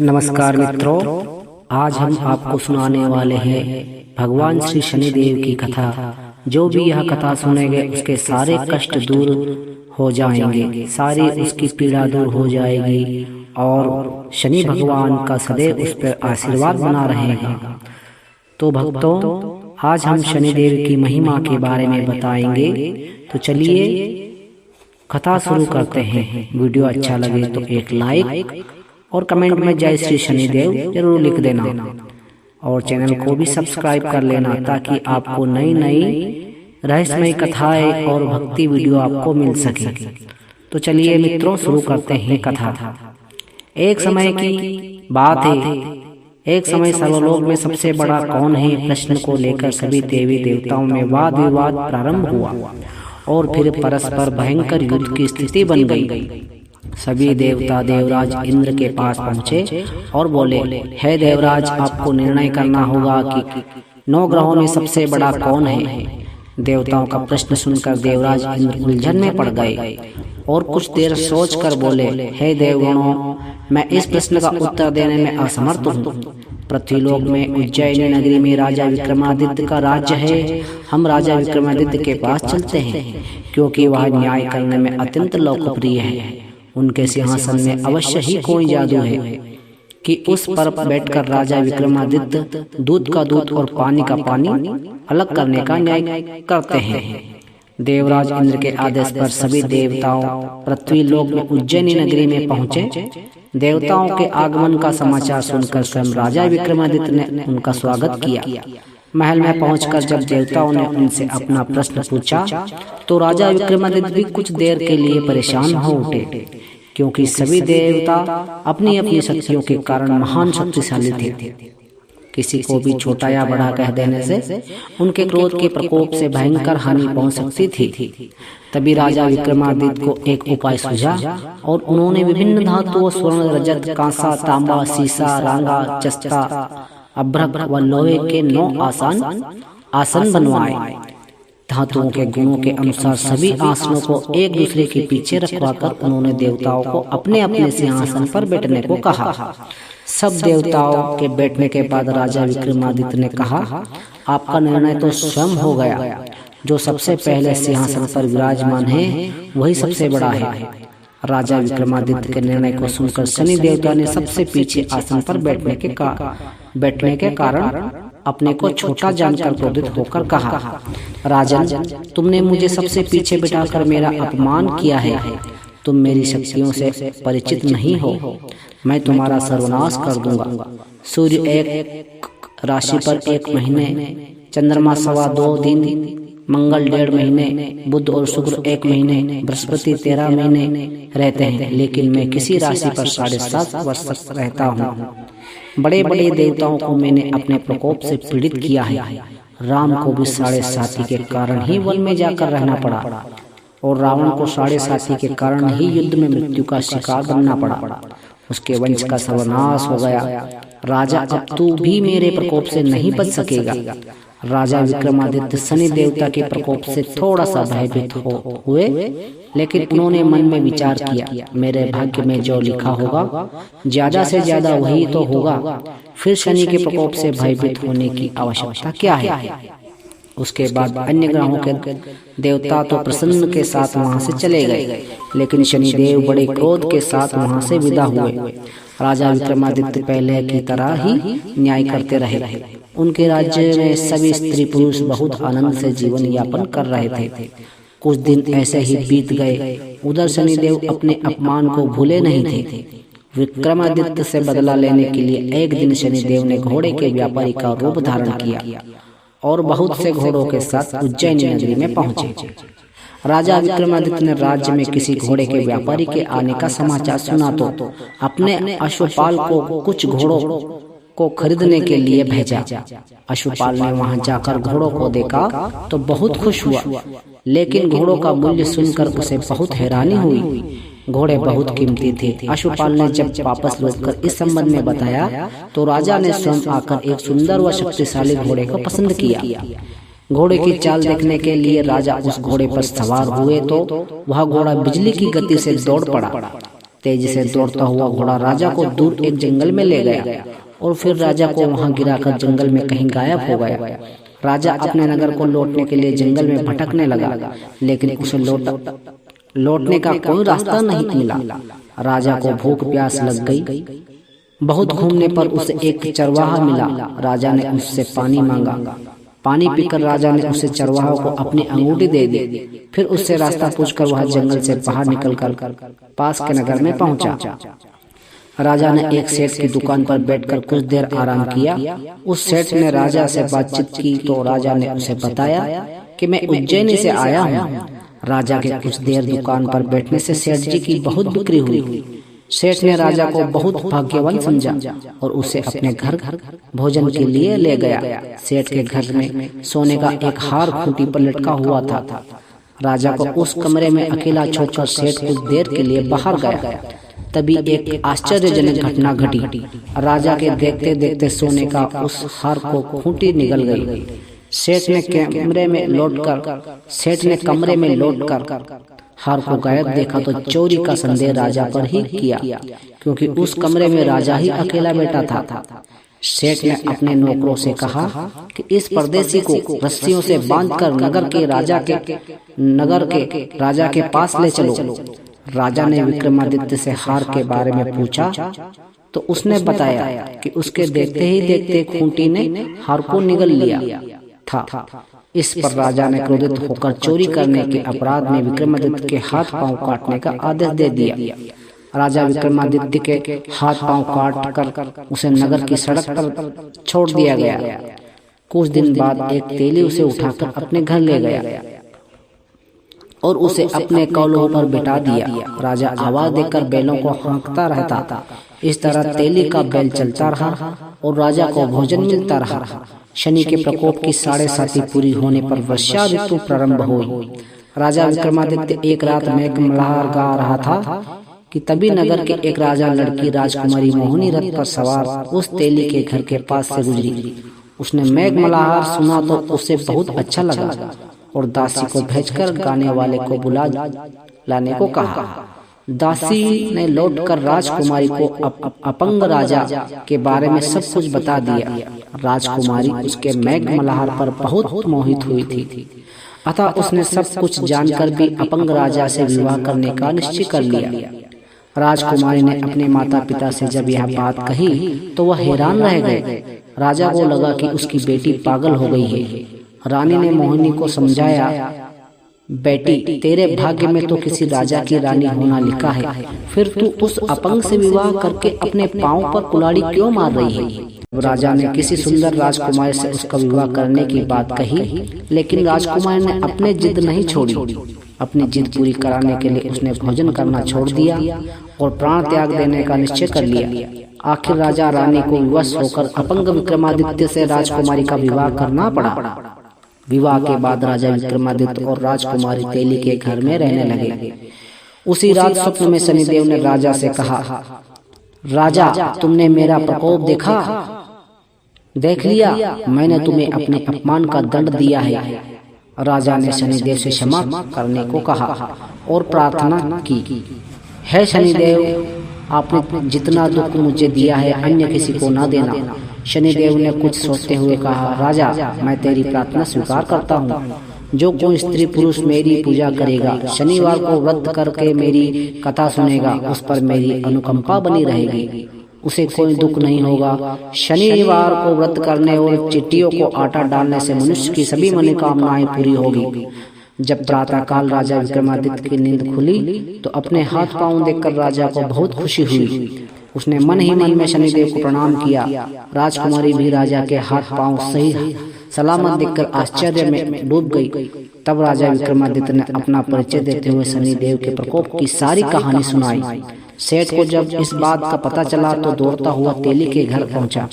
नमस्कार मित्रों, आज हम आपको सुनाने वाले हैं भगवान श्री शनिदेव की कथा। जो भी यह कथा सुनेंगे उसके सारे कष्ट दूर हो जाएंगे, सारी उसकी पीड़ा दूर हो जाएगी और शनि भगवान का सदैव उस पर आशीर्वाद बना रहेगा। तो भक्तों, आज हम शनिदेव की महिमा के बारे में बताएंगे। तो चलिए कथा शुरू करते हैं। वीडियो अच्छा लगे तो एक लाइक और कमेंट में जय श्री शनिदेव जरूर लिख देना और चैनल को भी सब्सक्राइब कर लेना ताकि आपको नई नई रहस्यमय कथाएं और भक्ति वीडियो आपको मिल सके। तो चलिए मित्रों शुरू करते हैं कथा। एक समय की बात है, एक समय सर्वलोक में सबसे बड़ा कौन है प्रश्न को लेकर सभी देवी देवताओं में वाद विवाद प्रारंभ हुआ और फिर परस्पर भयंकर युद्ध की स्थिति बन गई। सभी देवता देवराज इंद्र के पास पहुंचे और बोले, हे देवराज, आपको निर्णय करना होगा कि 9 ग्रहों में सबसे बड़ा कौन है। देवताओं का प्रश्न सुनकर देवराज इंद्र उलझन में पड़ गए और कुछ देर सोचकर बोले, हे देवगणों, मैं इस प्रश्न का उत्तर देने में असमर्थ हूँ। पृथ्वीलोक में उज्जैनी नगरी में राजा विक्रमादित्य का राज्य है। हम राजा विक्रमादित्य के पास चलते हैं क्योंकि वह न्याय करने में अत्यंत लोकप्रिय है। उनके सिंहासन में अवश्य ही कोई जादू है कि उस पर बैठकर राजा विक्रमादित्य दूध का दूध और पानी का पानी अलग करने का न्याय करते हैं। देवराज इंद्र के आदेश पर सभी देवताओं पृथ्वी लोक में उज्जैनी नगरी में पहुंचे। देवताओं के आगमन का समाचार सुनकर स्वयं राजा विक्रमादित्य ने उनका स्वागत किया। महल में पहुंचकर जब देवताओं ने उनसे अपना प्रश्न पूछा तो राजा विक्रमादित्य भी कुछ देर के लिए परेशान हो उठे, क्योंकि सभी देवता अपनी अपनी शक्तियों के कारण महान शक्तिशाली थे। किसी को भी छोटा या बड़ा कह देने से उनके क्रोध के प्रकोप से भयंकर हानि पहुंच सकती थी। तभी राजा विक्रमादित्य को एक उपाय सूझा और उन्होंने विभिन्न धातुओं स्वर्ण, रजत, कांसा, तांबा, सीसा, रांगा, जस्ता, अभ्रक व लोहे के 9 आसन बनवाए। धातुओं के गुणों के अनुसार सभी आसनों को एक दूसरे के पीछे रखवाकर उन्होंने देवताओं को अपने अपने सिंहासन पर बैठने को कहा। सब देवताओं के बैठने के बाद राजा विक्रमादित्य ने कहा, आपका निर्णय तो स्वयं हो गया। जो सबसे पहले सिंहासन पर विराजमान है वही सबसे बड़ा है। राजा विक्रमादित्य के निर्णय को सुनकर शनि देवता ने सबसे पीछे आसन पर बैठने के कारण अपने को छोटा जानकर क्रोधित होकर कहा, राजन, तुमने मुझे सबसे पीछे बिठाकर मेरा अपमान किया है। तुम मेरी शक्तियों से परिचित नहीं हो। मैं तुम्हारा सर्वनाश कर दूंगा। सूर्य एक राशि पर 1 महीने, चंद्रमा 2.25 दिन, मंगल 1.5 महीने, बुध और शुक्र 1 महीने, बृहस्पति 13 महीने रहते हैं, लेकिन मैं किसी राशि पर 7.5 वर्ष तक रहता हूँ। बड़े बड़े देवताओं को मैंने अपने प्रकोप से पीड़ित किया है। राम को भी 7.5 के कारण ही वन में जाकर रहना पड़ा और रावण को 7.5 के कारण ही युद्ध में मृत्यु का शिकार बनना पड़ा। उसके वंश का सर्वनाश हो गया। राजा, अब तू भी मेरे प्रकोप से नहीं बच सकेगा। राजा विक्रमादित्य शनि देवता के प्रकोप से थोड़ा सा भयभीत हुए, लेकिन उन्होंने मन में विचार किया, मेरे भाग्य में जो लिखा होगा ज्यादा से ज्यादा वही तो होगा। फिर शनि के प्रकोप से भयभीत होने की आवश्यकता क्या है। उसके बाद अन्य ग्रहों के देवता तो प्रसन्न के साथ वहां से चले गए, लेकिन शनिदेव बड़े क्रोध के साथ वहां से विदा हुए। राजा विक्रमादित्य पहले की तरह ही न्याय करते रहे। उनके राज्य में सभी स्त्री पुरुष बहुत आनंद से जीवन यापन कर रहे थे। कुछ दिन ऐसे ही बीत गए। उधर शनिदेव अपने अपमान को भूले नहीं थे। विक्रमादित्य से बदला लेने के लिए एक दिन शनिदेव ने घोड़े के व्यापारी का रूप धारण किया और बहुत से घोड़ों के साथ उज्जैनी नगरी में पहुंचे। राजा विक्रमादित्य ने राज्य में किसी घोड़े के व्यापारी के आने का समाचार सुना तो अपने अश्वपाल को कुछ घोड़ों को खरीदने के लिए भेजा। अश्वपाल ने वहां जाकर घोड़ों को देखा तो बहुत खुश हुआ, लेकिन घोड़ों का मूल्य सुनकर उसे बहुत हैरानी हुई। घोड़े बहुत कीमती थे। अश्वपाल ने जब वापस लौटकर इस संबंध में बताया तो राजा ने स्वयं आकर एक सुंदर व शक्तिशाली घोड़े को पसंद किया। घोड़े की चाल देखने के लिए राजा उस घोड़े पर सवार हुए तो वह घोड़ा बिजली की गति से दौड़ पड़ा। तेजी से दौड़ता हुआ घोड़ा राजा को दूर एक जंगल में ले गया और फिर राजा को वहां गिराकर जंगल में कहीं गायब हो गया। राजा अपने नगर को लौटने के लिए जंगल में भटकने लगा, लेकिन उसे लौटने का कोई रास्ता नहीं मिला। राजा को भूख प्यास लग गई। बहुत घूमने पर उसे एक चरवाहा मिला। राजा ने उससे पानी मांगा। पानी पीकर राजा ने उसे चरवाहा को अपनी अंगूठी दे दी। फिर उससे रास्ता पूछकर वह जंगल से बाहर निकलकर पास के नगर में पहुंचा। राजा ने एक सेठ की दुकान पर बैठकर कुछ देर आराम किया। उस सेठ ने राजा से बातचीत की तो राजा ने उसे बताया कि मैं उज्जैनी से आया हूँ। राजा के कुछ देर दुकान पर बैठने से सेठ जी की बहुत बिक्री हुई। सेठ ने राजा को बहुत भाग्यवान समझा और उसे अपने घर भोजन के लिए ले गया। सेठ के घर में सोने का एक हार खूंटी पर लटका हुआ था। राजा को उस कमरे में अकेला छोड़कर सेठ कुछ देर के लिए बाहर गया। तभी एक आश्चर्यजनक घटना घटी। राजा के देखते देखते सोने का उस हार को खूंटी निगल गई। सेठ ने कमरे में लौटकर हार को गायब देखा तो चोरी का संदेह राजा पर ही किया, क्योंकि उस कमरे में राजा ही अकेला बैठा था। सेठ ने अपने नौकरों से कहा कि इस परदेसी को रस्सियों से बांधकर नगर के राजा के पास ले चलो। राजा ने विक्रमादित्य से हार के बारे में पूछा तो उसने बताया कि उसके देखते ही देखते खूंटी ने हार को निगल लिया था। इस पर राजा ने क्रोधित होकर चोरी करने के अपराध में विक्रमादित्य के हाथ पांव काटने का आदेश दे दिया। राजा विक्रमादित्य के हाथ पांव काट कर उसे नगर की सड़क पर छोड़ दिया गया। कुछ दिन बाद एक तेली उसे उठाकर अपने घर ले गया और उसे अपने कौलों पर बिठा दिया। राजा आवाज देकर बैलों को हाँकता रहता था। इस तरह तेली का बैल चलता रहा और राजा को भोजन मिलता रहा। शनि के प्रकोप की 7.5 पूरी होने पर वर्षा ऋतु प्रारंभ हुई। राजा विक्रमादित्य एक रात मेघमल्हार गा रहा था कि तभी नगर के एक राजा लड़की राजकुमारी मोहिनी रथ पर सवार उस तेली के घर के पास से गुजरी। उसने मेघमल्हार सुना तो उसे बहुत अच्छा लगा और दासी को भेजकर गाने वाले को बुला लाने को कहा। दासी ने लौटकर राजकुमारी को अपंग राजा के बारे में सब कुछ बता दिया। राजकुमारी उसके मेघमल्हार पर बहुत मोहित हुई थी, अतः उसने सब कुछ जानकर भी अपंग राजा से विवाह करने का निश्चय कर लिया। राजकुमारी ने अपने माता पिता से जब यह बात कही तो वह हैरान रह गए। राजा को लगा कि उसकी बेटी पागल हो गई है। रानी ने मोहिनी को समझाया, बेटी तेरे भाग्य में तो किसी राजा की रानी होना लिखा है, फिर तू उस अपंग से विवाह करके अपने पांव पर कुल्हाड़ी क्यों मार रही है। राजा ने किसी सुंदर राजकुमारी से उसका विवाह करने की बात कही, लेकिन राजकुमारी ने अपनी जिद नहीं छोड़ी। अपनी जिद पूरी कराने के लिए उसने भोजन करना छोड़ दिया और प्राण त्याग देने का निश्चय कर लिया। आखिर राजा रानी को विवश होकर अपंग विक्रमादित्य से राजकुमारी का विवाह करना पड़ा। विवाह के बाद राजा विक्रमादित्य और राजकुमारी तेली के घर में रहने लगे। उसी रात स्वप्न में शनिदेव ने राजा से कहा, राजा तुमने मेरा प्रकोप देख लिया, मैंने तुम्हें अपने अपमान का दंड दिया है। राजा ने शनिदेव से क्षमा करने को कहा और प्रार्थना की, हे शनिदेव, आपने जितना दुख मुझे दिया है अन्य किसी को ना देना। शनिदेव ने कुछ सोचते हुए कहा, राजा मैं तेरी प्रार्थना स्वीकार करता हूँ। जो कोई स्त्री पुरुष मेरी पूजा करेगा, शनिवार को व्रत करके मेरी कथा सुनेगा, उस पर मेरी अनुकंपा बनी रहेगी, उसे कोई दुख नहीं होगा। शनिवार को व्रत करने और चिट्टियों को आटा डालने से मनुष्य की सभी मनोकामनाएं पूरी होगी। जब प्रातः काल राजा विक्रमादित्य की नींद खुली तो अपने हाथ पांव देखकर राजा को बहुत खुशी हुई। उसने मन ही मन में शनिदेव को प्रणाम किया। राजकुमारी भी राजा के हाथ पांव सही सलामत देखकर आश्चर्य में डूब गई। तब राजा विक्रमादित्य ने अपना परिचय देते हुए शनिदेव के प्रकोप की सारी कहानी सुनाई। सेठ को जब इस बात का पता चला तो दौड़ता हुआ तेली के घर पहुंचा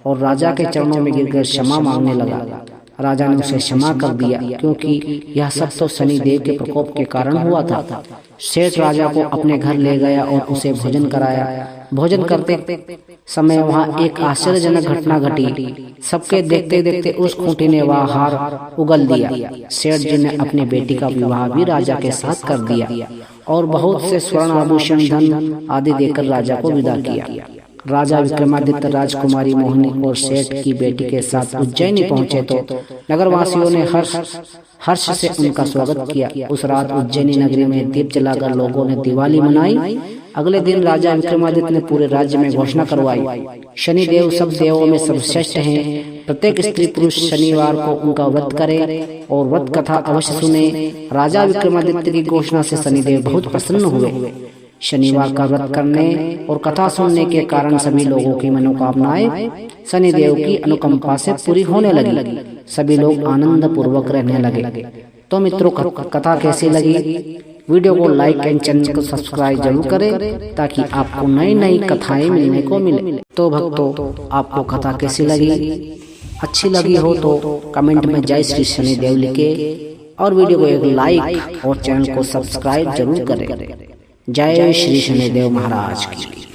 और राजा के चरणों में गिरकर क्षमा मांगने लगा। राजा ने उसे क्षमा कर दिया, क्योंकि यह सब तो शनिदेव के प्रकोप के कारण हुआ था। सेठ राजा को अपने घर ले गया और उसे भोजन कराया। भोजन करते समय वहां एक आश्चर्यजनक घटना घटी। सबके देखते देखते उस खूंटी ने वह हार उगल दिया। सेठ जी ने अपनी बेटी का विवाह भी राजा के साथ कर दिया और बहुत से स्वर्ण आभूषण, धन आदि देकर राजा को विदा किया। राजा विक्रमादित्य राजकुमारी मोहिनी और सेठ की बेटी के साथ उज्जैनी पहुंचे तो नगरवासियों ने हर्ष से उनका स्वागत किया। उस रात उज्जैनी नगरी में दीप जलाकर लोगों ने दिवाली मनाई। अगले दिन राजा विक्रमादित्य ने पूरे राज्य में घोषणा करवाई, शनिदेव सब देवों में सर्वश्रेष्ठ हैं। प्रत्येक स्त्री पुरुष शनिवार को उनका व्रत करे और व्रत कथा अवश्य सुने। राजा विक्रमादित्य की घोषणा से शनिदेव बहुत प्रसन्न हुए। शनिवार का व्रत करने और कथा सुनने के कारण सभी लोगों की मनोकामनाएं शनिदेव की अनुकंपा से पूरी होने लगी। सभी लोग आनंद पूर्वक रहने लगे। तो मित्रों, कथा कैसी लगी? वीडियो को लाइक एंड चैनल को सब्सक्राइब जरूर करें ताकि आपको नई नई कथाएं मिलने को मिले। तो भक्तों, आपको कथा कैसी लगी? अच्छी लगी हो तो कमेंट में जय श्री शनिदेव लिखे और वीडियो को एक लाइक और चैनल को सब्सक्राइब जरूर करें। जय श्री शनिदेव महाराज की।